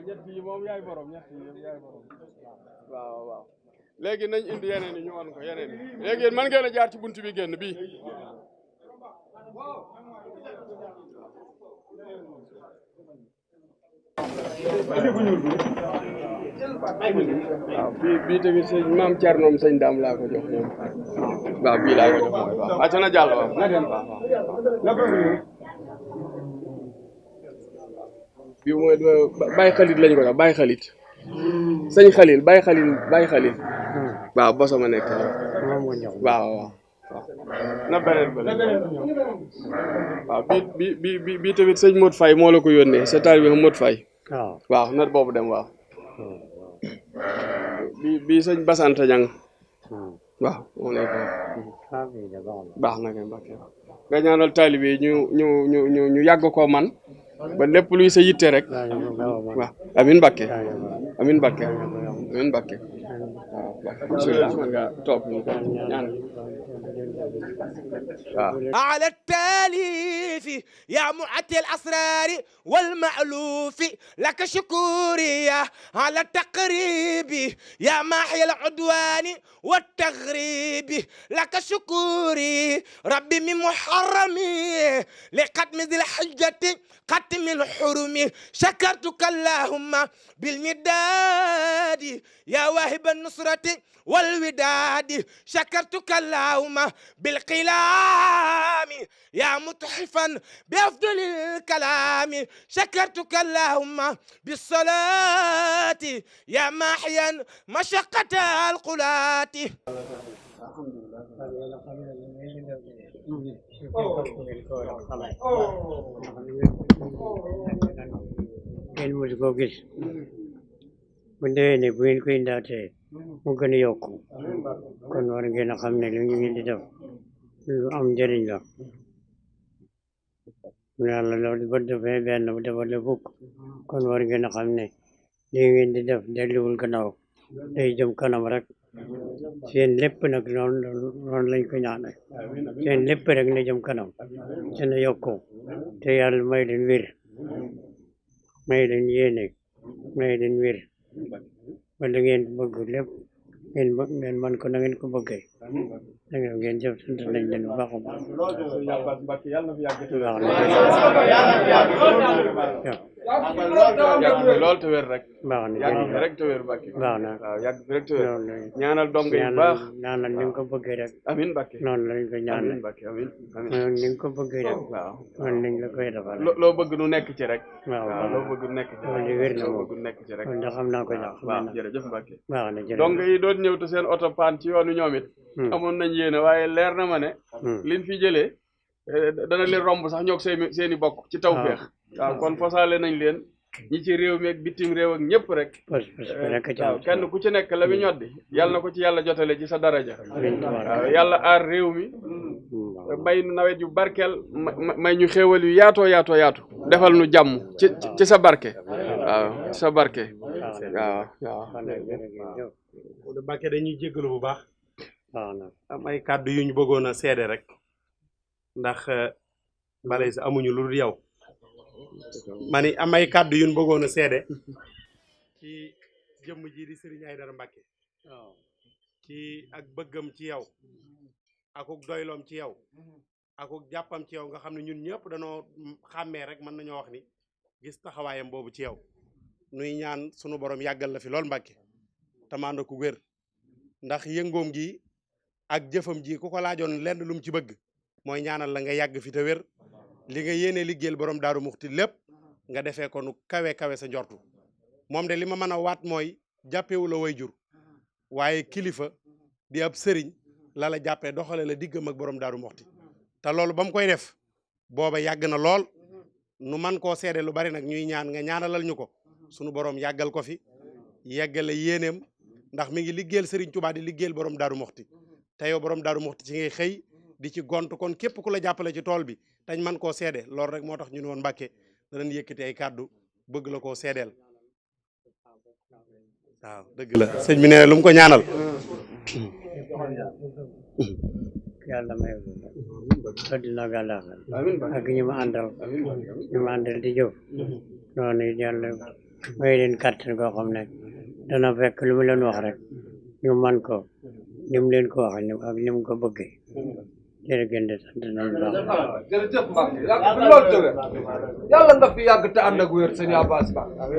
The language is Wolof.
ñett yi moom yaay borom ñett yi yaay borom waaw waaw léegi nañ indi yeneen yi ñu wan ko yeneen yi léegi mën ngeen a jaar ci buntu bi génn bii waaw bii tamit sëñ maam Thiernoom sëñ Daam laa ko jox moom waaw bii laa ko jox mooy waaw acca na jàll waaw na dem waaw bii mooy Baye Khalid lañ ko jox Baye Khalid sëñ Khalil Baye Khalil Baye Khalil waaw bosoma nekk waaw waaw na beneen ba waaw bii tamit sëñ Modou Faye moo la ko yónnee sa taal bi Modou Faye waaw na boobu dem waaw bii sëñ Basanta Ñang waaw moom lay ko baax na kay Mbacké nga ñaanal taalibe yi ñu yàgg ko man ba lépp luy sa yitte rek waaw amin Mbacké amin Mbacké amin Mbacké waaw bismillah man nga toog ñu ko ñaan على التاليف يا معطي الأسرار والمألوف لك شكوري على التقريب يا ماحي العدوان والتغريب لك شكوري ربي من محرمي لقدم ذي الحجة قتم الحرم شكرتك اللهم بالمداد يا واهب النصرة والوداد شكرتك اللهم بالقلام يا متحفا بأفضل الكلام شكرتك اللهم بالصلاة يا ماحيا مشقة القلات mu gën a yokku kon war ngeen a xam ne lu ñu ngi di def lu am njëriñ la yàlla loolu ba defee benn bu defale fukk kon war ngeen a xam ne li ngeen di def delluwul gannaaw day jëm kanam rek seen lépp nag noonu lañ ko ñaanal seen lépp rek na jëm kanam te na yokku te yàlla may leen wér may leen yéene may leen wér ba da ngeen bëgg lépp ngeen man ko na ngeen ko bëggee da ngeen jëf sant nañ leen bu baax a baax yàgg fi lool te wér rek baax na yàgg fi rek te wér Mbacké baax na waaw yàgg fi rek te wér ñaanal dong yu baax ñaanal ni nga ko bëggee rek amin Mbacké noonu lañ ko ñaanal Mbacké amin ni nga ko bëggee rek waaw noonu lañ la koy defal loo bëgg nu nekk ci rek waaw loo bëgg nu nekk ci rek loolu wér na loo moom bëgg nu nekk ci rek kon da xam naa ko sax waaw jërëjëf Mbacké baax na jërëjëf dong yi doon ñëw te seen oto paan ci yoonu ñoom it amoon nañ yéene waaye leer na ma ne liñ fi jëlee dana leen romb sax ñoog seeni bokk ci tawfeex waaw kon fasaale nañ leen ñi ci réew mi ak bitim réew ak ñëpp rek waaw kenn ku ci nekk la mi ñoddi yàlla na ko ci yàlla jotale ci sa daraja waaw yàlla aar réew mi may nu nawet yu barkeel may ñu xéewal yu yaatoo defal nu jàmm ci sa barke waaw ci sa barke waaw Mbacké dañuy jéggalu bu baax am ay kàddu yu ñu bëggoon a seede rek ndax balay sa amuñu lu dul yow ma ni am ay kàddu yu ñu bëggoon a seede ci jëmm ji di Serigne Aidara Mbacké ci ak bëggam ci yow akuk doyloom ci yow akuk jàppam ci yow nga xam ne ñun ñëpp dañoo xàmmee rek mën nañoo wax ni gis taxawaayam boobu ci yow nuy ñaan sunu borom yàggal la fi lool Mbacké tamaanda ku wér ndax yëngoom gi ak jëfam ji ku ko laajoon lenn lu mu ci bëgg mooy ñaanal la nga yàgg fi te wér li nga yéene liggéeyal borom Darou Mouhty lépp nga defee ko nu kawe kawe sa njortu moom de li ma mën a waat mooy jàppewu la way jur waaye kilifa di ab sëriñ la la jàppee doxale la diggam ak borom Darou Mouhty te loolu ba mu koy def booba yàgg na lool nu man koo seede lu bari nag ñuy ñaan nga ñaanalal ñu ko sunu borom yàggal ko fi yeggale yéeneem ndax mi ngi liggéeyal Serigne Touba di liggéeyal borom Darou Mouhty te yow borom Darou Mouhty ci ngay xëy di ci gont kon képp ku la jàppale ci tool bi tañ man koo seede loolu rek moo tax ñu ne woon Mbacké danañ yëkkati ay kàddu bëgg la koo seedeel waaw dëgg la sëñ bi nee na lu mu ko ñaanal yàlla may addina ak àllaaxira ak ñi ma àndal di jëf noonu yàlla may leen kàttan koo xam ne dana fekk lu mu leen wax rek ñu man ko ni mu leen ko wax ak ni mu ko bëggee jërëgën de sant nañu baax jërëjëf Mbacké yàgg fi loolu tëwee yàlla nga fi yàgg te ànd ak wér sëñ Abass Mbacké